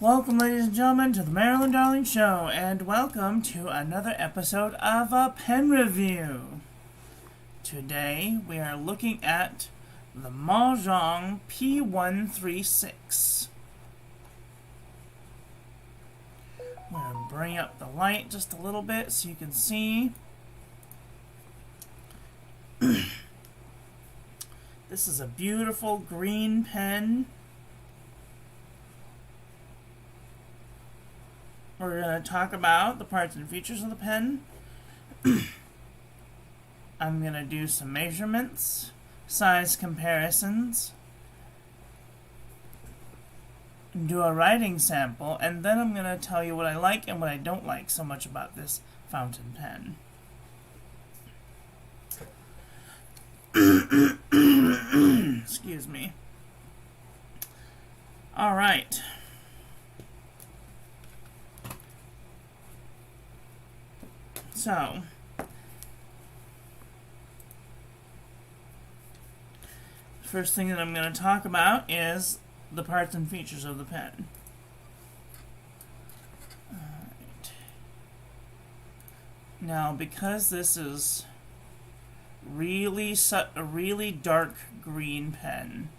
Welcome, ladies and gentlemen, to the Marilyn Darling Show, and welcome to another episode of a pen review. Today, we are looking at the Majohn p136. I'm going to bring up the light just a little bit so you can see. This is a beautiful green pen. We're going to talk about the parts and features of the pen. I'm going to do some measurements, size comparisons, do a writing sample, and then I'm going to tell you what I like and what I don't like so much about this fountain pen. Excuse me. All right. So, first thing that I'm going to talk about is the parts and features of the pen. Alright. Now, because this is a really dark green pen,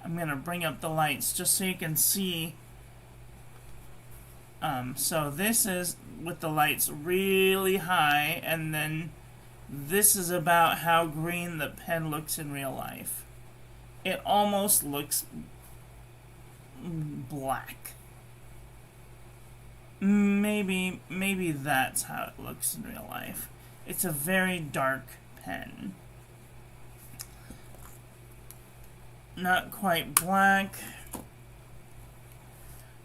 I'm going to bring up the lights just so you can see. So this is with the lights really high, and then this is about how green the pen looks in real life. It almost looks black. Maybe that's how it looks in real life. It's a very dark pen. Not quite black,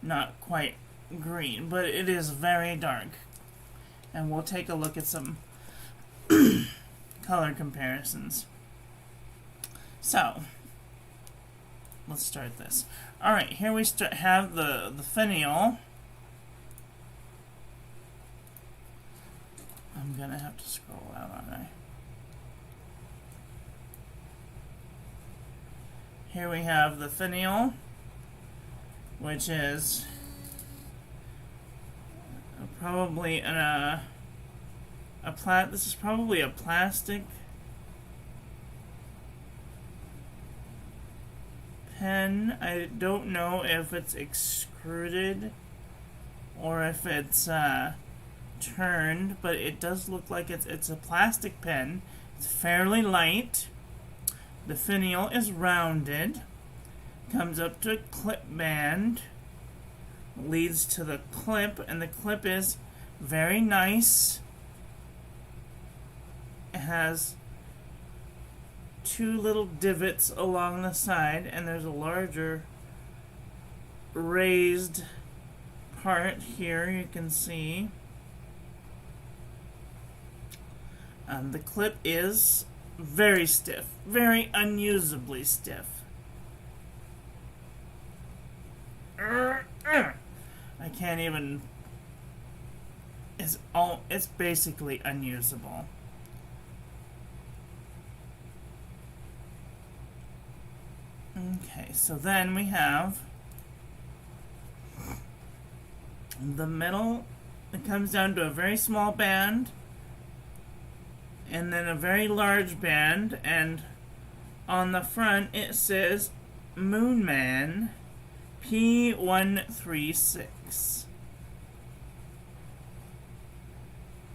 not quite green, but it is very dark. And we'll take a look at some color comparisons. So, let's start this. Alright, here we have the finial. I'm gonna have to scroll out, aren't I? Here we have the finial, which is probably this is probably a plastic pen. I don't know if it's extruded or if it's turned, but it does look like it's a plastic pen. It's fairly light. The finial is rounded, comes up to a clip band, leads to the clip, and the clip is very nice. It has two little divots along the side, and there's a larger raised part here you can see. The clip is very stiff, very unusably stiff. I can't even. It's basically unusable. Okay, so then we have the middle. It comes down to a very small band, and then a very large band, and on the front it says Moon Man p136.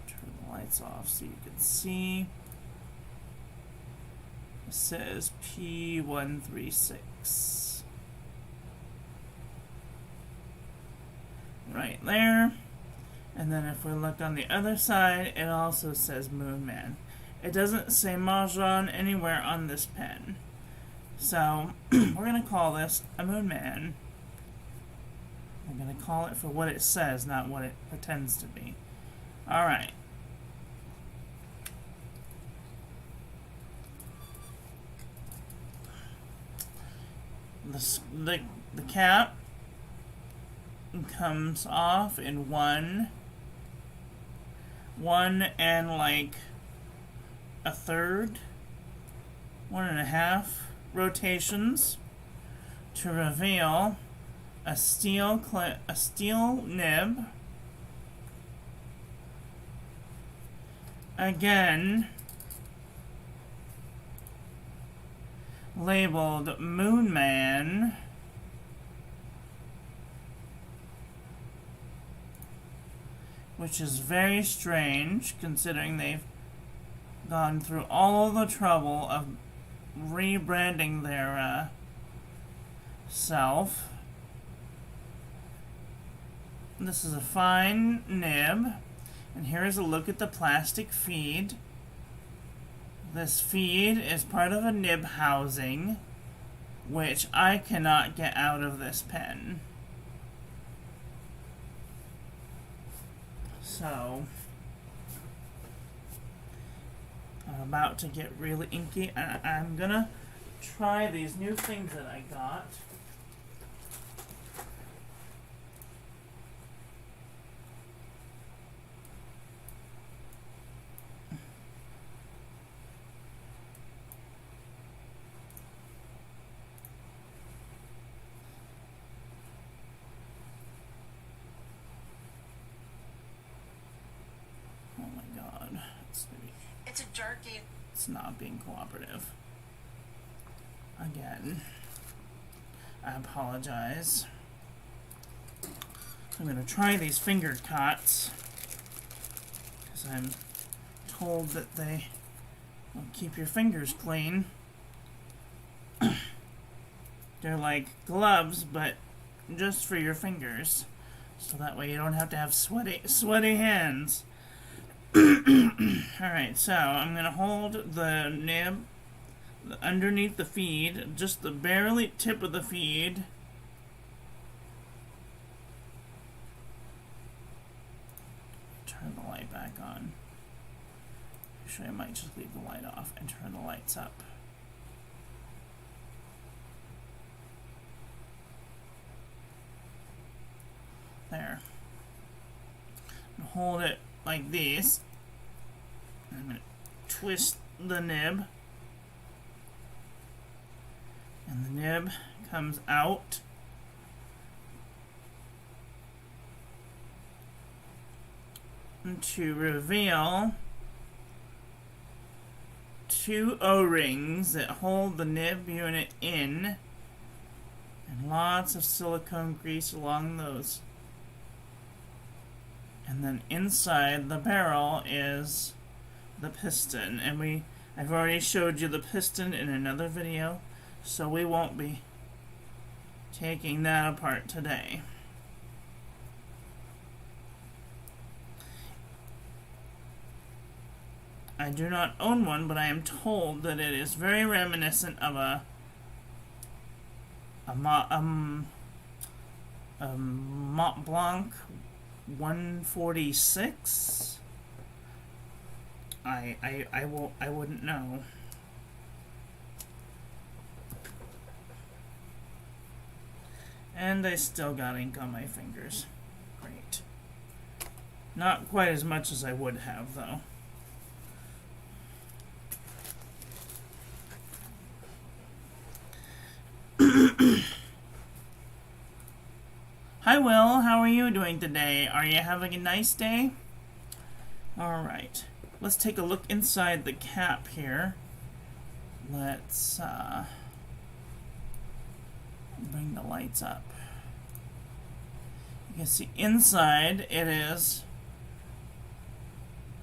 Turn the lights off so you can see. It says p136 right there. And then if we look on the other side, it also says Moon Man. It doesn't say Majohn anywhere on this pen. So we're going to call this a Moon Man. I'm going to call it for what it says, not what it pretends to be. Alright. The cap comes off in one and like a third, 1.5 rotations to reveal a steel nib. Again, labeled Moon Man. Which is very strange, considering they've gone through all the trouble of rebranding their self. This is a fine nib, and here is a look at the plastic feed. This feed is part of a nib housing, which I cannot get out of this pen. So, I'm about to get really inky, and I'm gonna try these new things that I got. It's a jerky. It's not being cooperative. Again, I apologize. I'm going to try these fingered cots, because I'm told that they will keep your fingers clean. They're like gloves, but just for your fingers, so that way you don't have to have sweaty hands. Alright, so I'm going to hold the nib underneath the feed, just the barely tip of the feed. Turn the light back on. Actually, I might just leave the light off and turn the lights up. There. Hold it like this. I'm going to twist the nib, and the nib comes out. And to reveal two O-rings that hold the nib unit in, and lots of silicone grease along those. And then inside the barrel is the piston, and I've already showed you the piston in another video, so we won't be taking that apart today. I do not own one, but I am told that it is very reminiscent of a Mont Blanc 146. I wouldn't know. And I still got ink on my fingers. Great. Not quite as much as I would have, though. Hi, Will. How are you doing today? Are you having a nice day? Alright. Let's take a look inside the cap here. Let's bring the lights up. You can see inside it is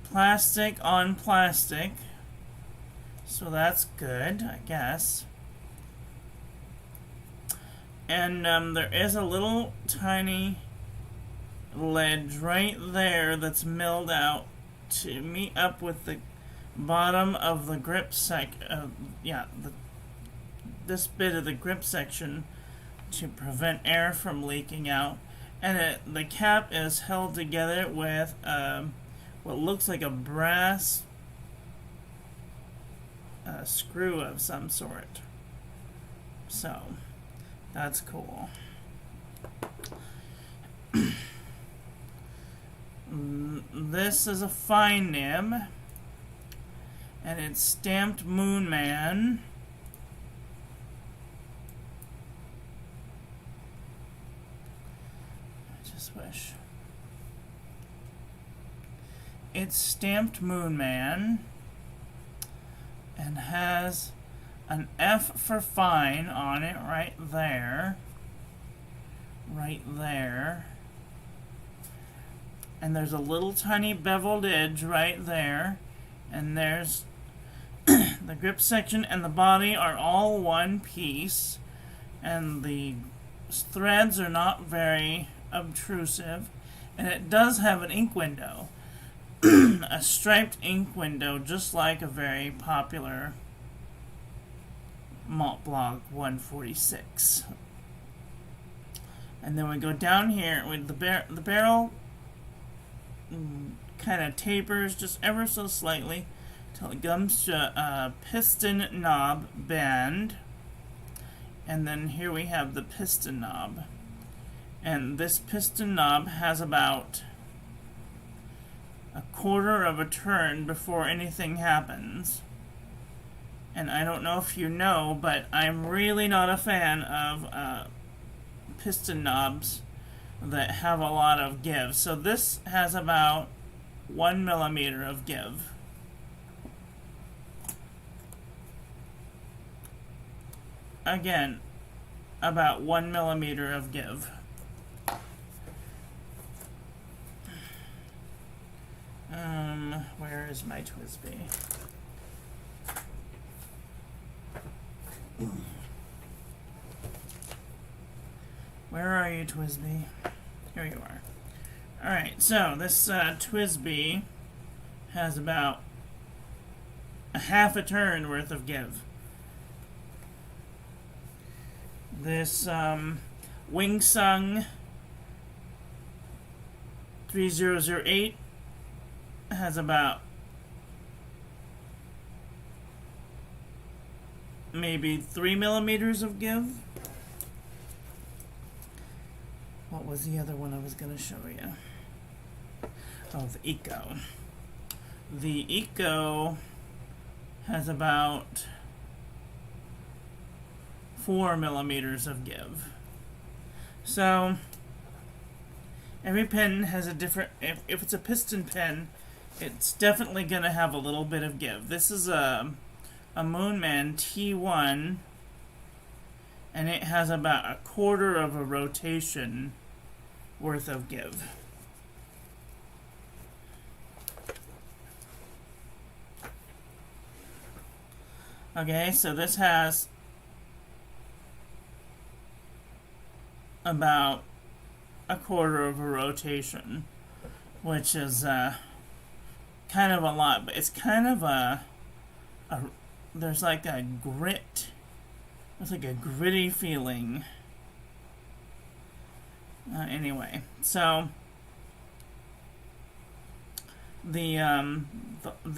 plastic on plastic. So that's good, I guess. And there is a little tiny ledge right there that's milled out to meet up with the bottom of the grip this bit of the grip section to prevent air from leaking out. And the cap is held together with what looks like a brass screw of some sort. So that's cool. This is a fine nib, and it's stamped Moon Man. just wish. It's stamped Moon Man and has an F for fine on it right there. Right there. And there's a little tiny beveled edge right there. And there's the grip section and the body are all one piece. And the threads are not very obtrusive. And it does have an ink window. A striped ink window, just like a very popular Malt Blanc 146. And then we go down here with the barrel kind of tapers just ever so slightly till it comes to a piston knob bend. And then here we have the piston knob. And this piston knob has about a quarter of a turn before anything happens. And I don't know if you know, but I'm really not a fan of piston knobs that have a lot of give. So this has about 1 millimeter of give. Again, about 1 millimeter of give. Where is my TWSBI? Where are you, TWSBI? Here you are. Alright, so this TWSBI has about a half a turn worth of give. This Wingsung 3008 has about maybe 3 millimeters of give. What was the other one I was going to show you? Oh, the Eco. The Eco has about 4 millimeters of give. So every pen has a different, if it's a piston pen, it's definitely going to have a little bit of give. This is a Moonman T1, and it has about a quarter of a rotation worth of give. Okay, so this has about a quarter of a rotation, which is kind of a lot, but it's kind of there's like a grit, there's like a gritty feeling. Anyway, so the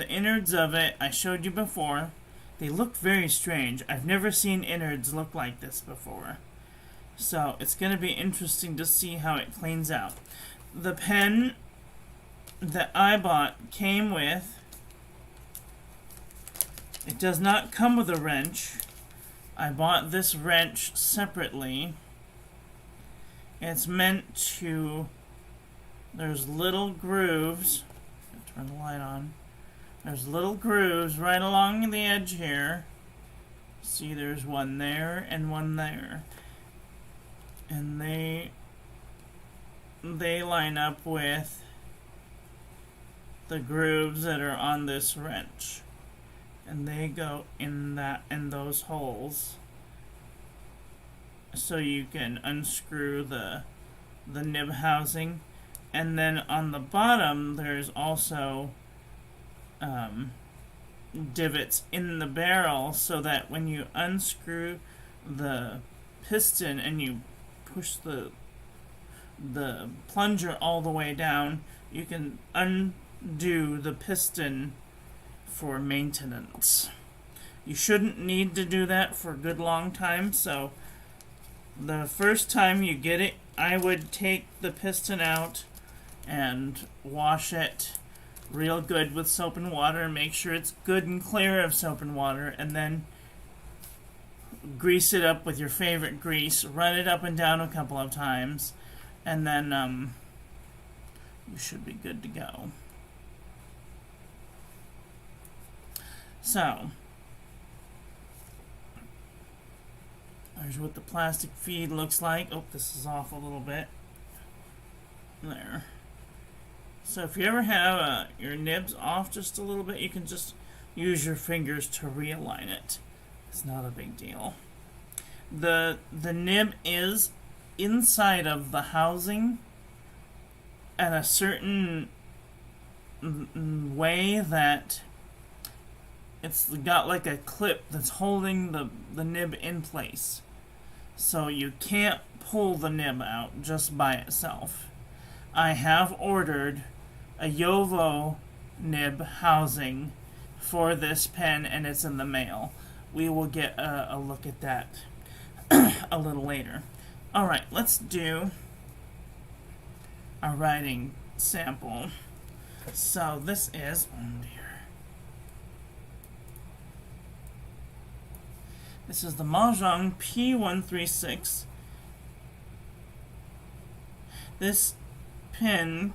innards of it I showed you before. They look very strange. I've never seen innards look like this before. So it's going to be interesting to see how it cleans out. The pen that I bought came with, it does not come with a wrench. I bought this wrench separately. It's meant to, there's little grooves, turn the light on. There's little grooves right along the edge here. See, there's one there and one there. And they line up with the grooves that are on this wrench. And they go in those holes. So you can unscrew the nib housing. And then on the bottom there's also divots in the barrel, so that when you unscrew the piston and you push the plunger all the way down, you can undo the piston for maintenance. You shouldn't need to do that for a good long time, so the first time you get it, I would take the piston out and wash it real good with soap and water and make sure it's good and clear of soap and water, and then grease it up with your favorite grease, run it up and down a couple of times, and then you should be good to go. So there's what the plastic feed looks like. Oh, this is off a little bit. There. So if you ever have your nibs off just a little bit, you can just use your fingers to realign it. It's not a big deal. The nib is inside of the housing at a certain way that it's got like a clip that's holding the nib in place. So you can't pull the nib out just by itself. I have ordered a Yovo nib housing for this pen, and it's in the mail. We will get a look at that a little later. Alright, let's do a writing sample. So this is, oh dear. This is the Majohn p136. This pen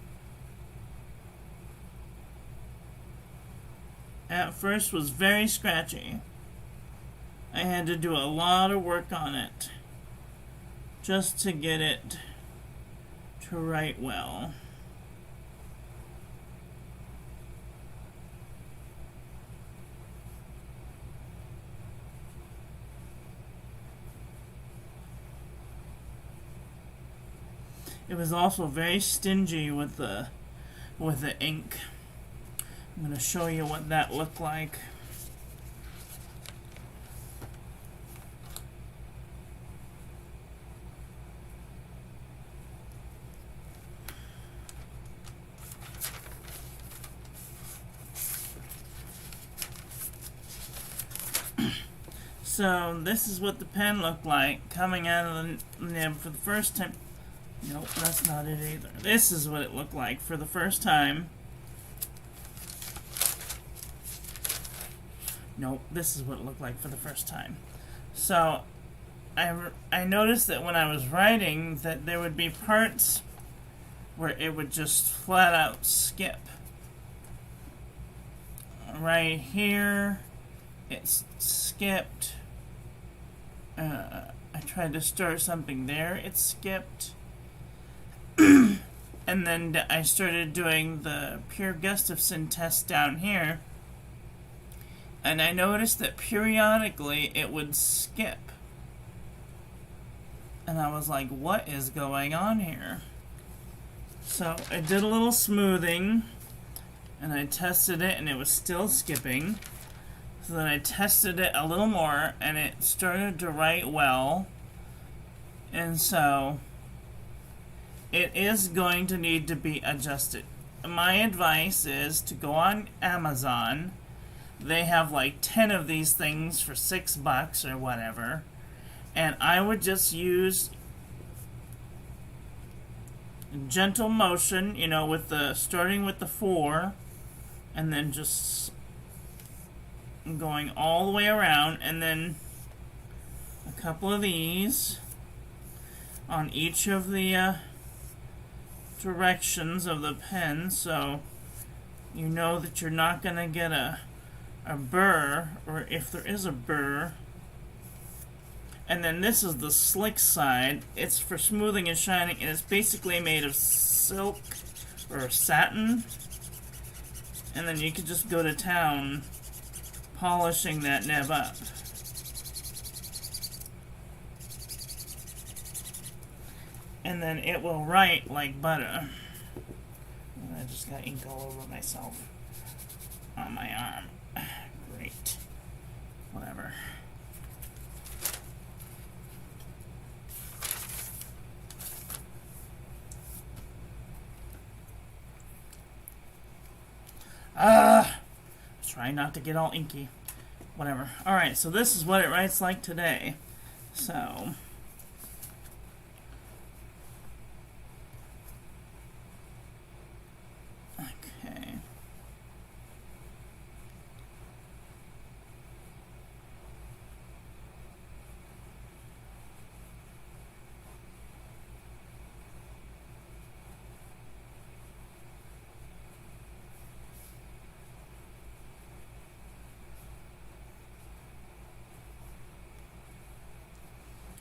at first was very scratchy. I had to do a lot of work on it just to get it to write well. It was also very stingy with the ink. I'm going to show you what that looked like. So this is what the pen looked like coming out of the nib for the first time. Nope, that's not it either. This is what it looked like for the first time. Nope, this is what it looked like for the first time. So I noticed that when I was writing that there would be parts where it would just flat out skip. Right here, it skipped. I tried to start something there, it skipped. And then I started doing the Pure Gustafson test down here, and I noticed that periodically it would skip. And I was like, what is going on here? So I did a little smoothing, and I tested it, and it was still skipping. So then I tested it a little more, and it started to write well. And so it is going to need to be adjusted. My advice is to go on Amazon. They have like 10 of these things for $6 or whatever. And I would just use gentle motion, you know, with the starting with the 4 and then just going all the way around, and then a couple of these on each of the directions of the pen, so you know that you're not going to get a burr, or if there is a burr. And then this is the slick side. It's for smoothing and shining, and it's basically made of silk or satin. And then you can just go to town polishing that nib up. And then it will write like butter. And I just got ink all over myself on my arm. Great. Whatever. Try not to get all inky. Whatever. Alright, so this is what it writes like today. So okay.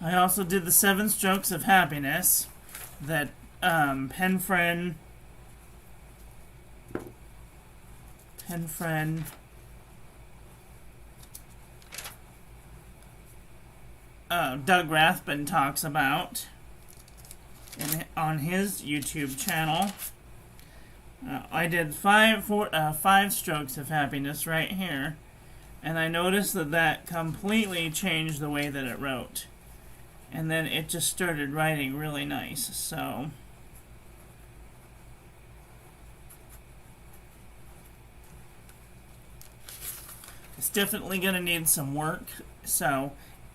I also did the 7 strokes of happiness that Penfriend Doug Rathbun talks about on his YouTube channel. I did 5 strokes of happiness right here, and I noticed that completely changed the way that it wrote. And then it just started writing really nice, so it's definitely going to need some work. So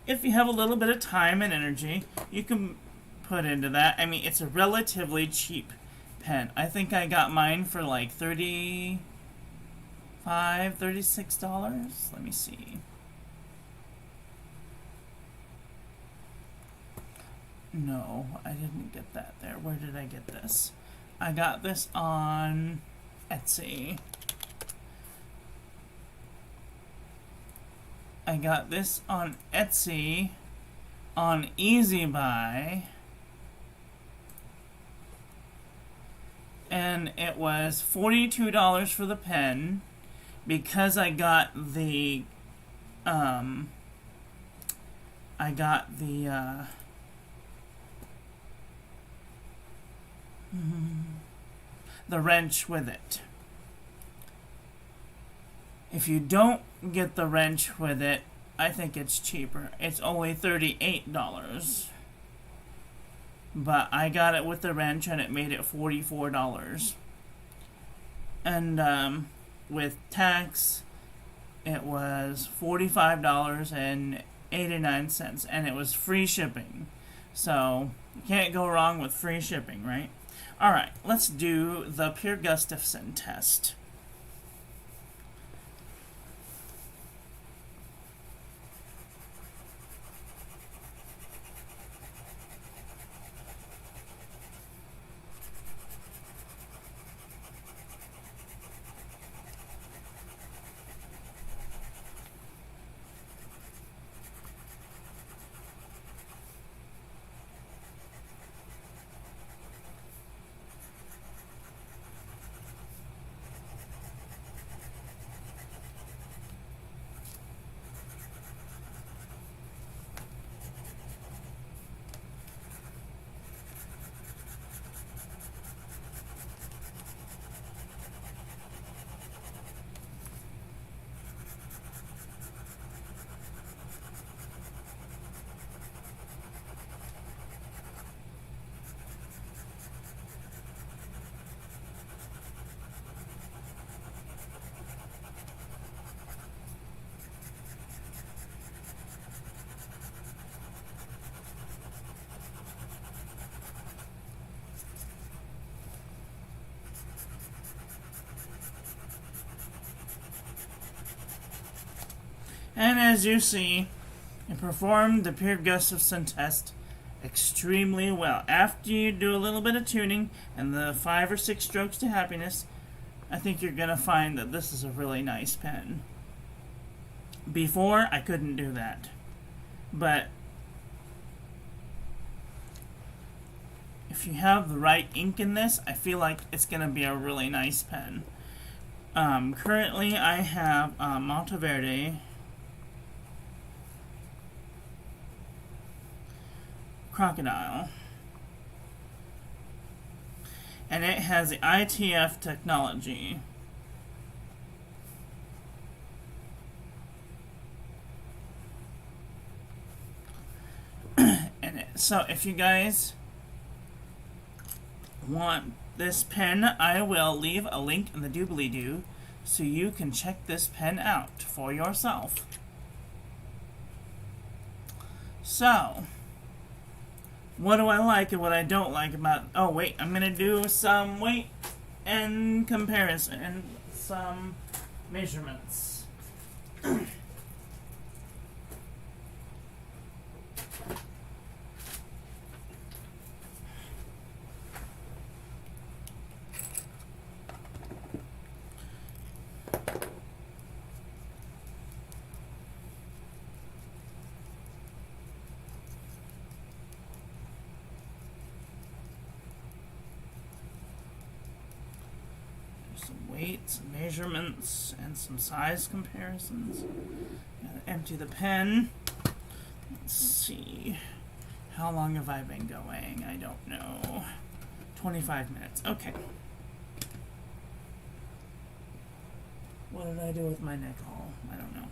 if you have a little bit of time and energy, you can put into that. I mean, it's a relatively cheap pen. I think I got mine for like $36. Let me see. No, I didn't get that there. Where did I get this? I got this on Etsy. I got this on Etsy, on Easy Buy, and it was $42 for the pen because I got the the wrench with it. If you don't get the wrench with it, I think it's cheaper. It's only $38. But I got it with the wrench and it made it $44. And with tax, it was $45.89, and it was free shipping. So you can't go wrong with free shipping, right? Alright, let's do the Pierre Gustafson test. And as you see, it performed the Pierre Gustafson test extremely well. After you do a little bit of tuning and the 5 or 6 strokes to happiness, I think you're going to find that this is a really nice pen. Before, I couldn't do that. But if you have the right ink in this, I feel like it's going to be a really nice pen. Currently, I have Monteverde Crocodile, and it has the ITF technology. So if you guys want this pen, I will leave a link in the doobly-doo so you can check this pen out for yourself. So, what do I like and what I don't like about... Oh, wait, I'm going to do some weight and comparison and some measurements. weight, some measurements, and some size comparisons. Gotta empty the pen. Let's see. How long have I been going? I don't know. 25 minutes. Okay. What did I do with my nickel? I don't know.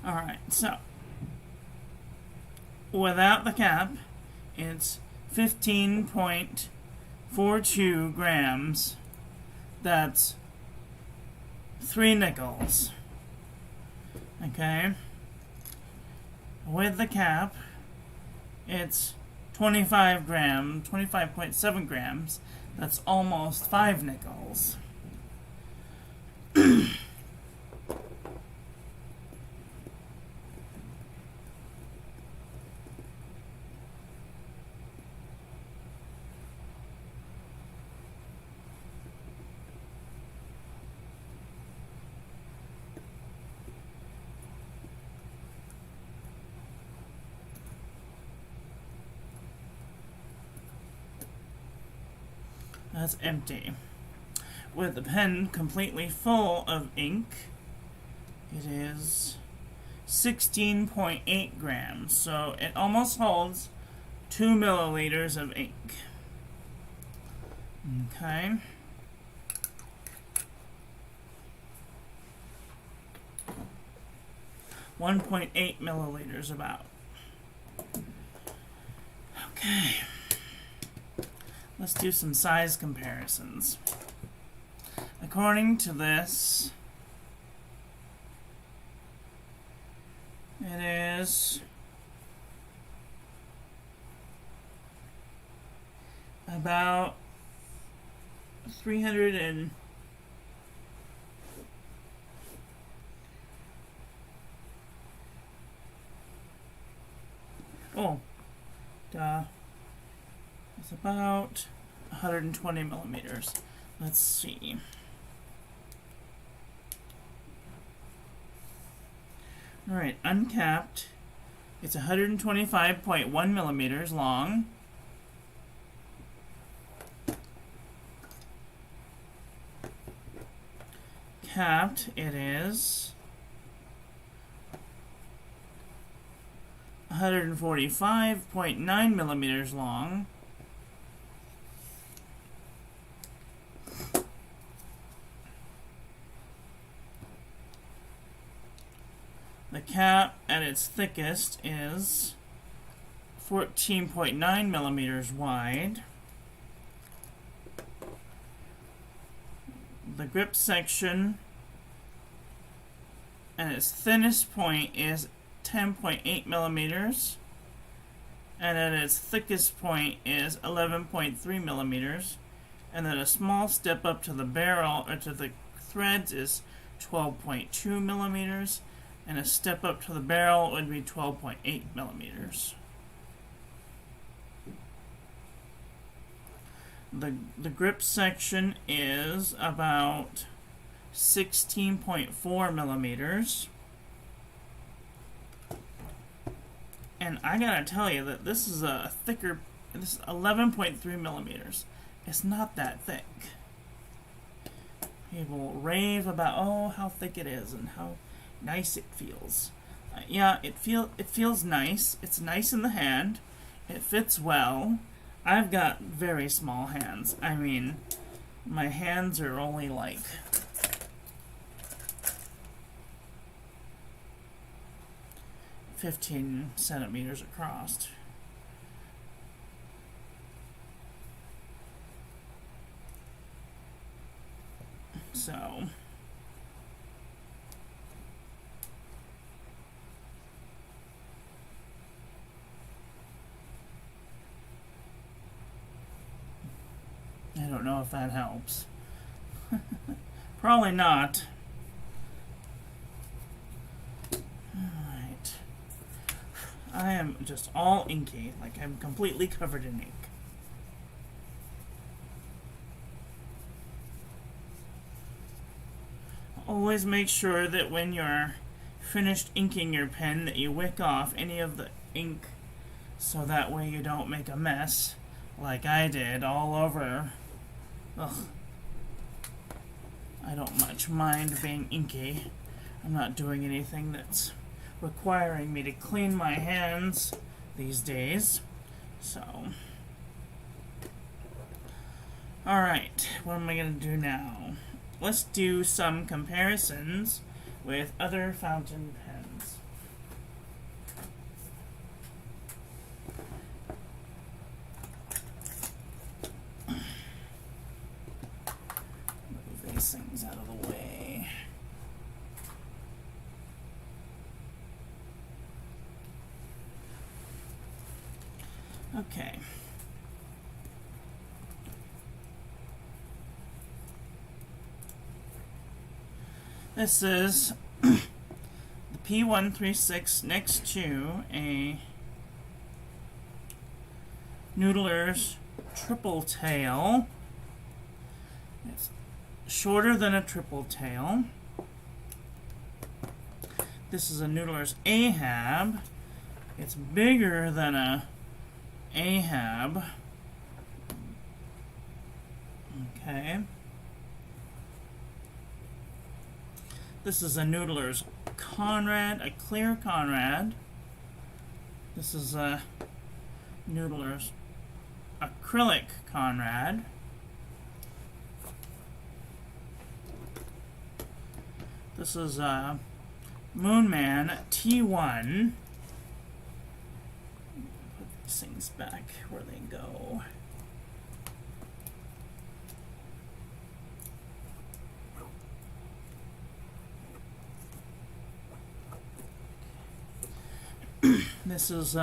Alright, so without the cap, it's 15.42 grams. That's 3 nickels. Okay? With the cap, it's 25.7 grams. That's almost 5 nickels. That's empty. With the pen completely full of ink, it is 16.8 grams. So it almost holds 2 milliliters of ink. Okay. $1.8 milliliters about. Okay. Let's do some size comparisons. According to this, it is about 300 and it's about 120 millimeters. Let's see. Alright, uncapped. It's 125.1 millimeters long. Capped, it is 145.9 millimeters long. The cap at its thickest is 14.9 millimeters wide. The grip section and its thinnest point is 10.8 millimeters, and at its thickest point is 11.3 millimeters, and then a small step up to the barrel or to the threads is 12.2 millimeters, and a step up to the barrel would be 12.8 millimeters. The grip section is about 16.4 millimeters. And I gotta tell you that this is a thicker, this is 11.3 millimeters. It's not that thick. People rave about, oh, how thick it is and how nice it feels. Yeah, it feels nice. It's nice in the hand. It fits well. I've got very small hands. I mean, my hands are only like 15 centimeters across. So I don't know if that helps. Probably not. Alright. I am just all inky, like I'm completely covered in ink. Always make sure that when you're finished inking your pen that you wick off any of the ink so that way you don't make a mess like I did all over. Ugh. I don't much mind being inky. I'm not doing anything that's requiring me to clean my hands these days. So, alright, what am I going to do now? Let's do some comparisons with other fountain pens. Move these things out of the way. Okay. This is the p136 next to a Noodler's triple tail. It's shorter than a triple tail. This is a Noodler's Ahab. It's bigger than a Ahab. Okay. This is a Noodler's Conrad, a clear Conrad. This is a Noodler's acrylic Conrad. This is a Moonman T1. Put these things back where they go. This is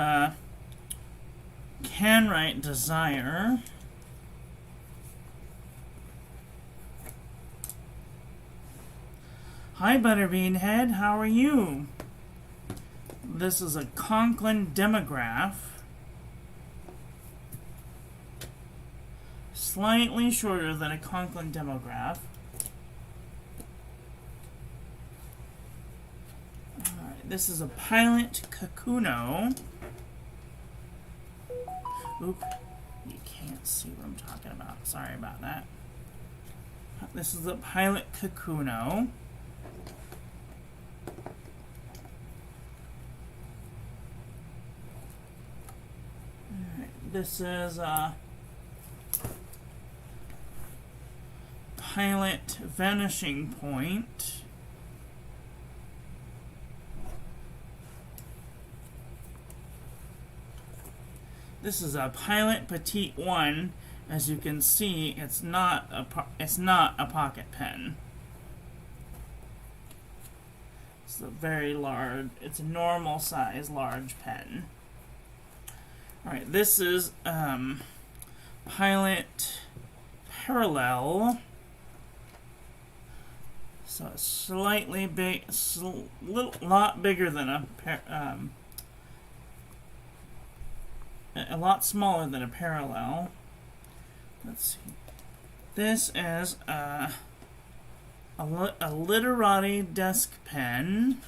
Canwright Desire. Hi, Butterbean Head. How are you? This is a Conklin Demograph. Slightly shorter than a Conklin Demograph. This is a Pilot Kakuno. Oop, you can't see what I'm talking about. Sorry about that. This is a Pilot Kakuno. Alright, this is a Pilot Vanishing Point. This is a Pilot Petite 1. As you can see, it's not a pocket pen. It's a very large. It's a normal size large pen. All right, this is Pilot Parallel. So it's slightly big, lot bigger than a lot smaller than a Parallel. Let's see. This is a Literati desk pen.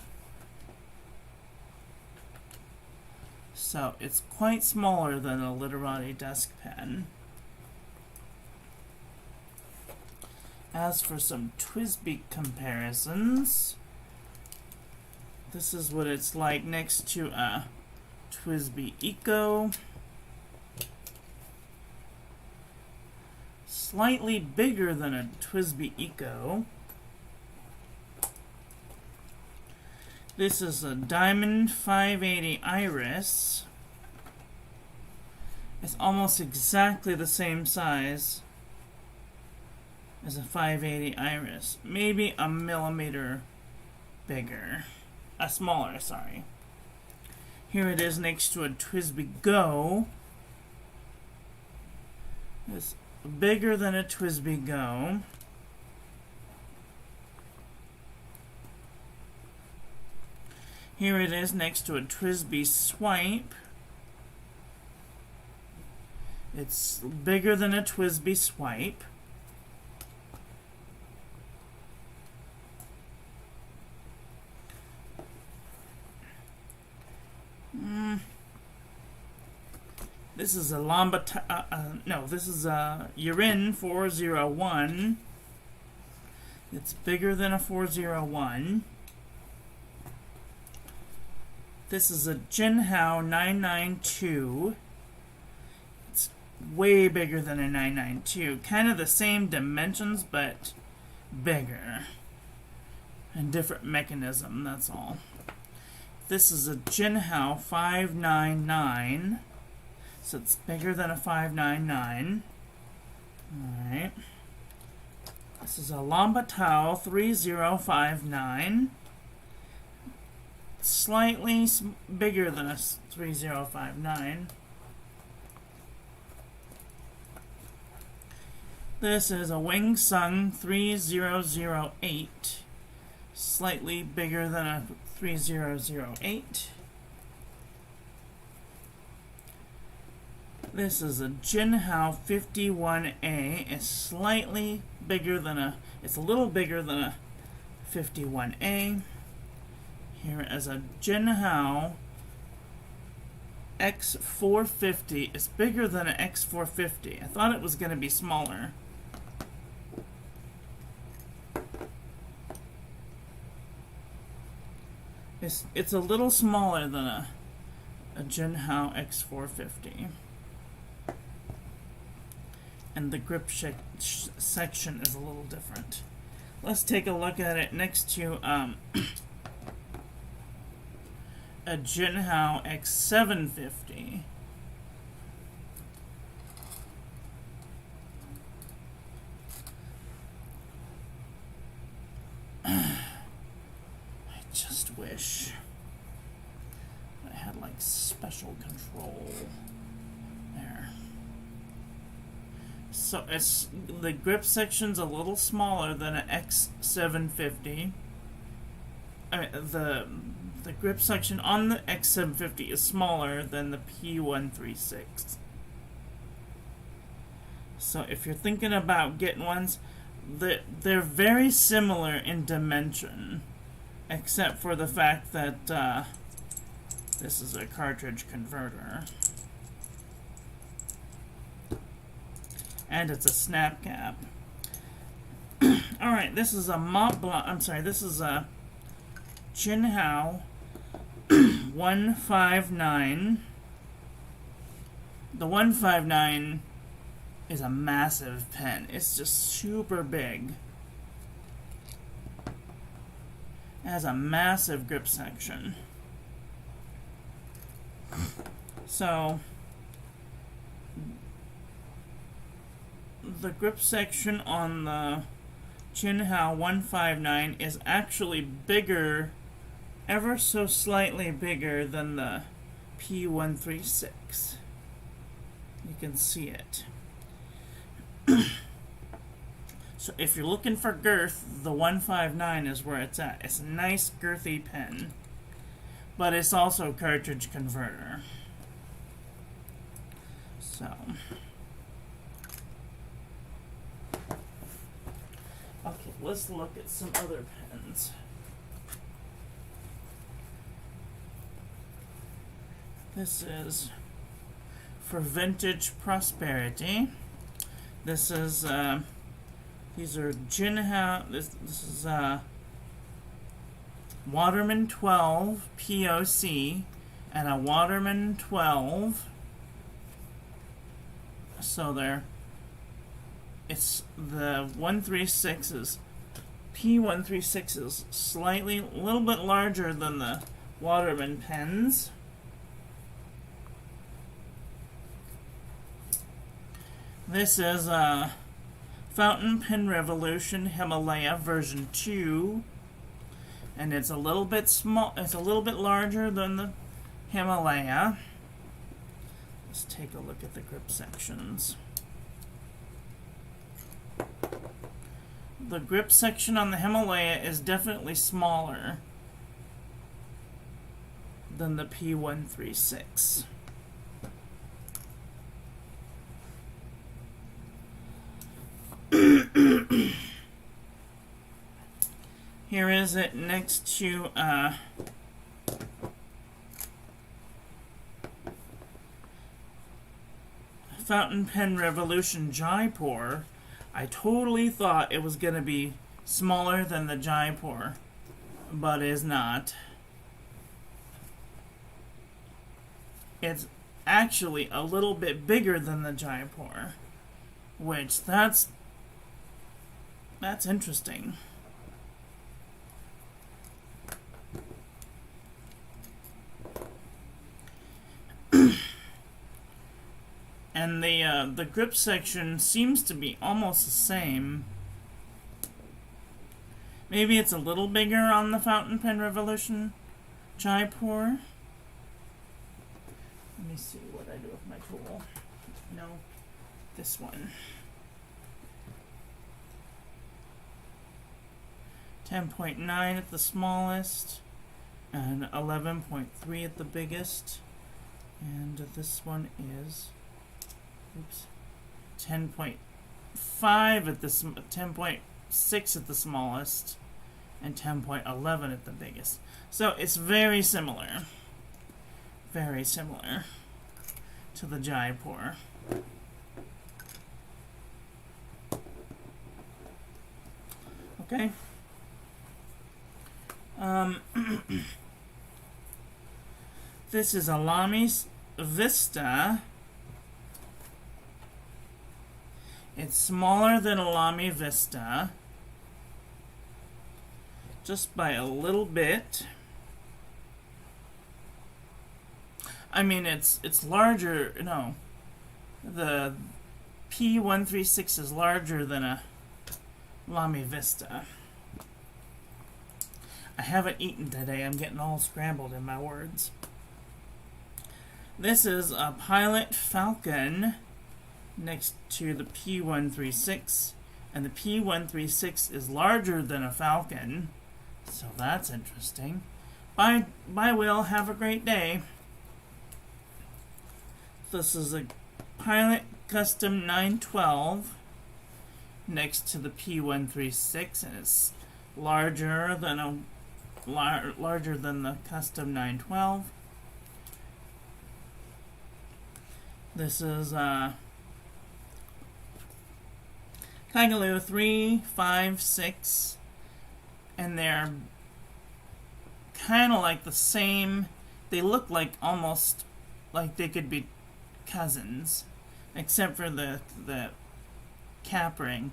So it's quite smaller than a Literati desk pen. As for some TWSBI comparisons, this is what it's like next to a TWSBI Eco. Slightly bigger than a TWSBI Eco. This is a Diamond 580 Iris. It's almost exactly the same size as a 580 Iris. Maybe a millimeter bigger. Smaller, sorry. Here it is next to a TWSBI Go. It's bigger than a TWSBI Go. Here it is next to a TWSBI Swipe. It's bigger than a TWSBI Swipe. This is a this is a Urin 401. It's bigger than a 401. This is a Jinhao 992. It's way bigger than a 992. Kind of the same dimensions, but bigger. And different mechanism, that's all. This is a Jinhao 599. So it's bigger than a 599. Alright. This is a Lambatao 3059. Slightly bigger than a 3059. This is a Wing Sung 3008. Slightly bigger than a 3008. This is a Jinhao 51A. It's slightly bigger than a, it's a little bigger than a 51A. Here is a Jinhao X450. It's bigger than an X450. I thought it was going to be smaller. It's a little smaller than a Jinhao X450. And the grip section is a little different. Let's take a look at it next to a Jinhao X750. I just wish I had like special control there. So it's the grip section's a little smaller than an X750. The grip section on the X750 is smaller than the p136. So if you're thinking about getting ones, they're very similar in dimension, except for the fact that this is a cartridge converter. And it's a snap cap. Alright, this is a Mont Blanc, I'm sorry, this is a Jinhao 159. The 159 is a massive pen. It's just super big. It has a massive grip section. So the grip section on the Jinhao 159 is actually bigger, ever so slightly bigger than the p136. You can see it. So if you're looking for girth, the 159 is where it's at. It's a nice girthy pen, but it's also cartridge converter. So okay, let's look at some other pens. This is for Vintage Prosperity. This is these are Jinhao. This is Waterman 12 POC and a Waterman 12. So it's the 136s. P136 is slightly, a little bit larger than the Waterman pens. This is a Fountain Pen Revolution Himalaya version 2, and it's a little bit small. It's a little bit larger than the Himalaya. Let's take a look at the grip sections. The grip section on the Himalaya is definitely smaller than the P136. Here is it next to Fountain Pen Revolution Jaipur. I totally thought it was going to be smaller than the Jaipur, but is not. It's actually a little bit bigger than the Jaipur, which that's interesting. And the grip section seems to be almost the same. Maybe it's a little bigger on the Fountain Pen Revolution Jaipur. Let me see what I do with my tool. No, this one. 10.9 at the smallest, and 11.3 at the biggest. And this one is 10.5 at the 10.6 at the smallest, and 10.11 at the biggest. So it's very similar to the Jaipur. Okay. This is a Lamy Vista. It's smaller than a Lamy Vista, just by a little bit. I mean, it's larger. No, the p136 is larger than a Lamy Vista. I haven't eaten today. I'm getting all scrambled in my words. This is a Pilot Falcon next to the p136, and the p136 is larger than a Falcon, so that's interesting. Bye, Will. Have a great day. This is a Pilot Custom 912 next to the p136, and it's larger than the Custom 912. This is Kagaloo 356, and they're kind of like the same. They look like almost like they could be cousins, except for the cap ring.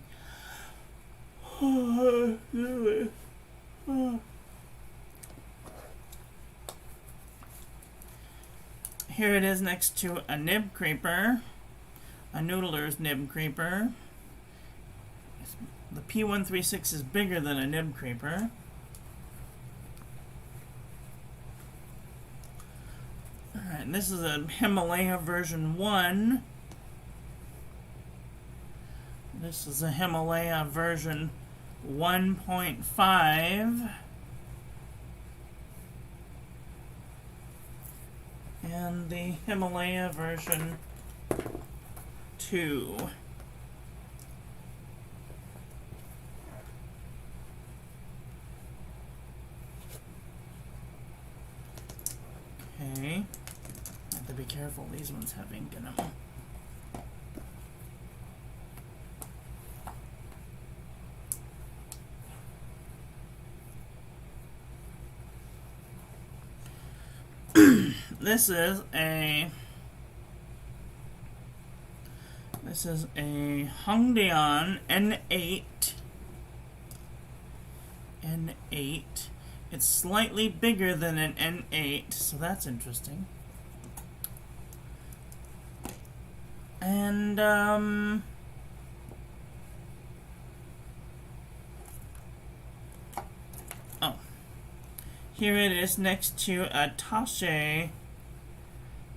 Here it is next to a nib creeper, a Noodler's nib creeper. The p136 is bigger than a nib creeper. Alright, this is a Himalaya version 1. This is a Himalaya version 1.5. And the Himalaya version 2. Okay. I have to be careful, these ones have ink in them. This is a Hongdian N8. It's slightly bigger than an N8, so that's interesting. And here it is next to a Tache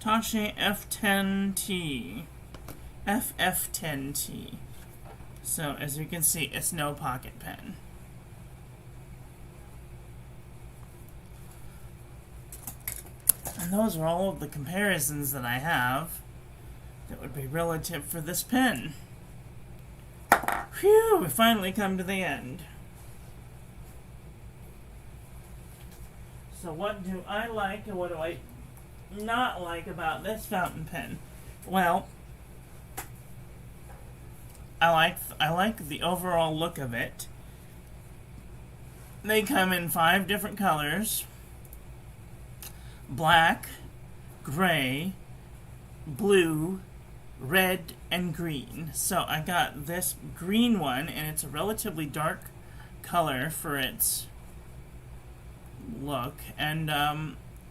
F10T. FF10T. So, as you can see, it's no pocket pen. And those are all of the comparisons that I have that would be relative for this pen. Phew, we finally come to the end. So what do I like and what do I not like about this fountain pen? Well, I like the overall look of it. They come in 5 different colors: black, gray, blue, red, and green. So I got this green one, and it's a relatively dark color for its look. And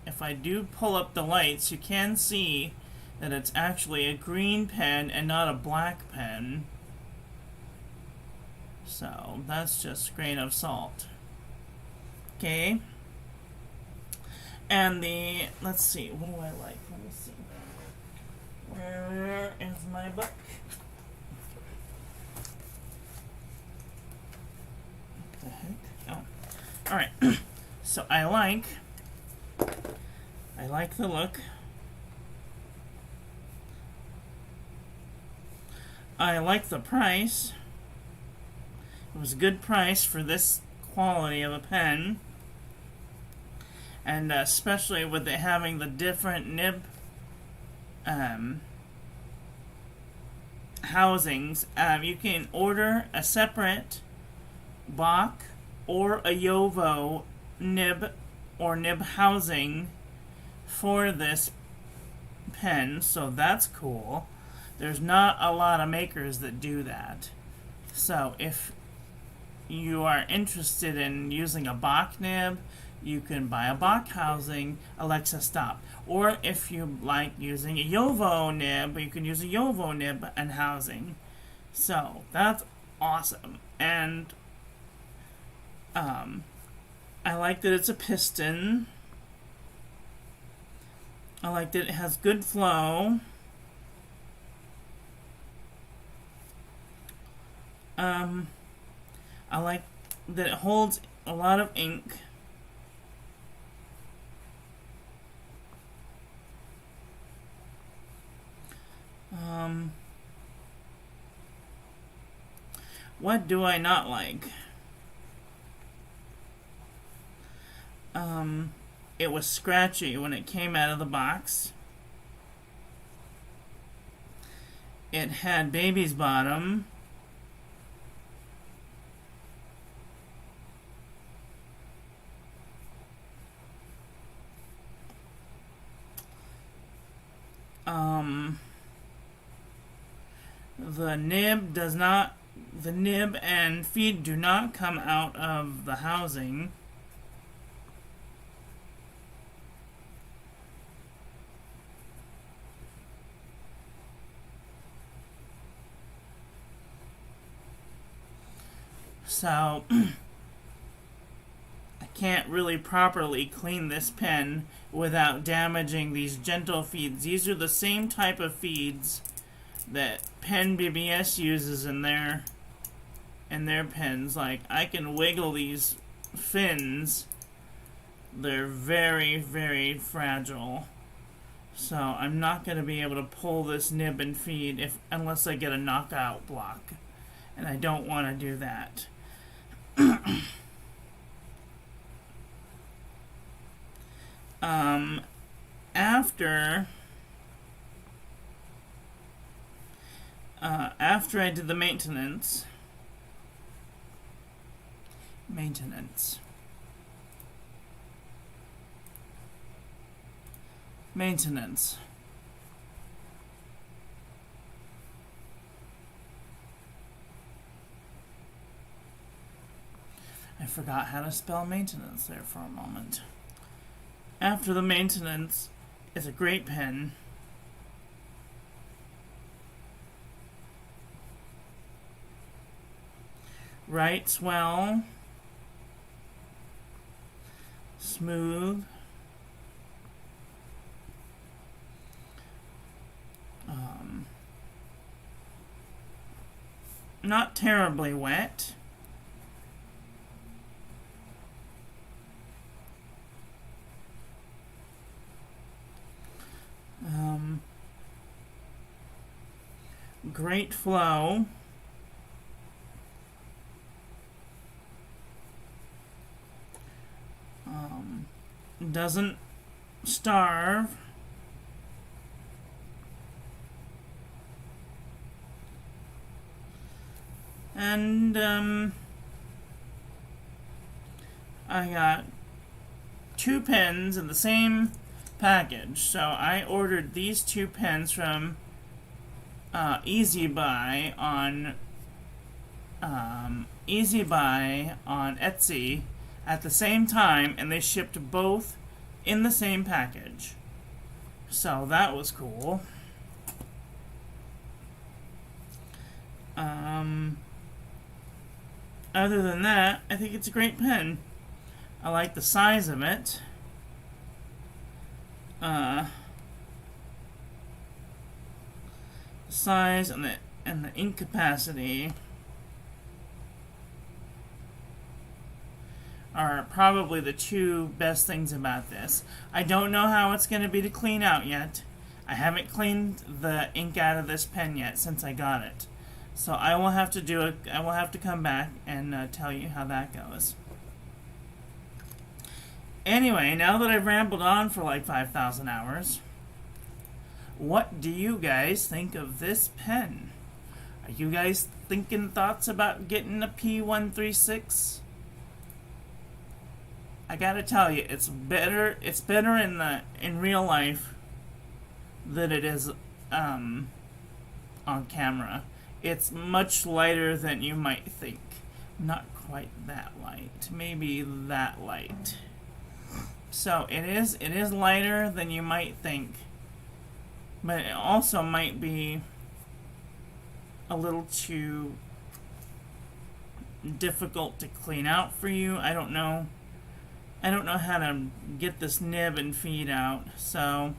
if I do pull up the lights, you can see that it's actually a green pen and not a black pen. So that's just a grain of salt. Okay. And let's see, what do I like? Let me see. Where is my book? What the heck? Oh. Alright. So I like the look. I like the price. It was a good price for this quality of a pen. And especially with it having the different nib housings. You can order a separate Bach or a Jovo nib or nib housing for this pen, so that's cool. There's not a lot of makers that do that. So if you are interested in using a Bach nib, you can buy a Bach housing. Alexa, stop. Or if you like using a Jovo nib, you can use a Jovo nib and housing. So that's awesome. And I like that it's a piston. I like that it has good flow. I like that it holds a lot of ink. What do I not like? It was scratchy when it came out of the box. It had baby's bottom. The nib and feed do not come out of the housing. So I can't really properly clean this pen without damaging these gentle feeds. These are the same type of feeds that Pen BBS uses in their pens. Like, I can wiggle these fins. They're very, very fragile. So I'm not going to be able to pull this nib and feed unless I get a knockout block. And I don't want to do that. After I did the maintenance, I forgot how to spell maintenance there for a moment. After the maintenance, it's a great pen. Writes well. Smooth. Not terribly wet. Great flow. Doesn't starve. And I got 2 pens in the same package. So I ordered these 2 pens from Easy Buy on Etsy at the same time, and they shipped both in the same package. So that was cool. Other than that, I think it's a great pen. I like the size of it. The size and the ink capacity are probably the 2 best things about this. I don't know how it's going to be to clean out yet. I haven't cleaned the ink out of this pen yet since I got it. So I will have to come back and tell you how that goes. Anyway, now that I've rambled on for like 5,000 hours, what do you guys think of this pen? Are you guys thinking thoughts about getting a p136? I gotta tell you, it's better in real life than it is on camera. It's much lighter than you might think. Not quite that light. Maybe that light. So it is lighter than you might think. But it also might be a little too difficult to clean out for you. I don't know how to get this nib and feed out, so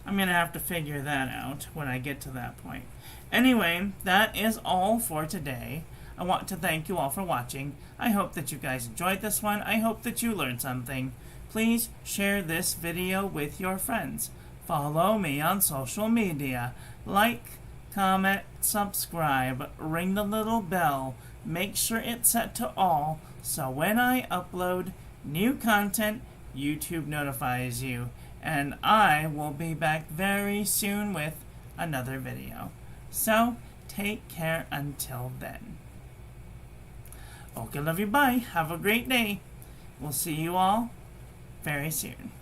I'm going to have to figure that out when I get to that point. Anyway, that is all for today. I want to thank you all for watching. I hope that you guys enjoyed this one. I hope that you learned something. Please share this video with your friends. Follow me on social media. Like, comment, subscribe, ring the little bell. Make sure it's set to all, so when I upload new content, YouTube notifies you. And I will be back very soon with another video. So, take care until then. Okay, love you, bye. Have a great day. We'll see you all very soon.